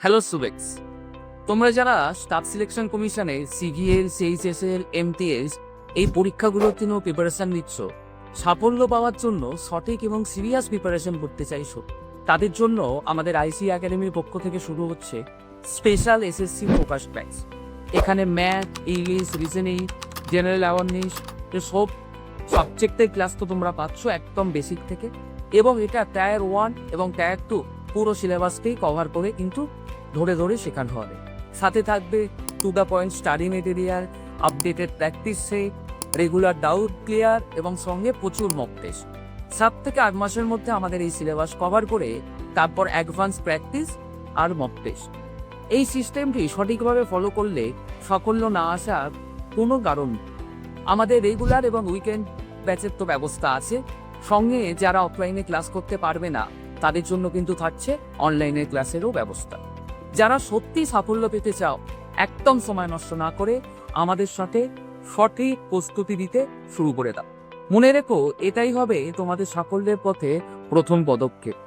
Hello সুবেক্স, তোমরা যারা staff selection কমিশনে সিজিএল, সিএইচএসএল, এমটিএস এই পরীক্ষাগুলোর জন্য প্রিপারেশন নিচ্ছ, সাফল্য পাওয়ার জন্য সঠিক এবং সিরিয়াস প্রিপারেশন করতে চাইছো, তাদের জন্য আমাদের আইসি একাডেমির পক্ষ থেকে শুরু হচ্ছে স্পেশাল এসএসসি ফোকাস ব্যাচ। এখানে math, English, reasoning, general awareness সব সাবজেক্টের ক্লাস তো তোমরা পাচ্ছ একদম বেসিক থেকে, এবং এটা টায়ার 1 এবং টায়ার 2 পুরো সিলেবাসকেই কভার করে কিন্তু ধরে ধরে শেখানো হবে। সাথে থাকবে to the point study material, updated practice set, regular doubt clear এবং সঙ্গে প্রচুর মক টেস্ট। 7 থেকে 8 মাসের মধ্যে আমাদের এই সিলেবাস কভার করে তারপর অ্যাডভান্স প্র্যাকটিস আর মক টেস্ট। এই সিস্টেমটি সঠিকভাবে ফলো করলে সাফল্য না আসার কোনো কারণ নেই। আমাদের রেগুলার এবং উইকেন্ড ব্যাচের তো ব্যবস্থা আছে, সঙ্গে যারা অফলাইনে ক্লাস করতে পারবে না তাদের জন্য কিন্তু থাকছে অনলাইনে ক্লাসেরও ব্যবস্থা। যারা সত্যি সাফল্য পেতে চাও, একদম সময় নষ্ট না করে আমাদের সাথে সঠিক প্রস্তুতি দিতে শুরু করে দাও। মনে রেখো, এটাই হবে তোমাদের সাফল্যের পথে প্রথম পদক্ষেপ।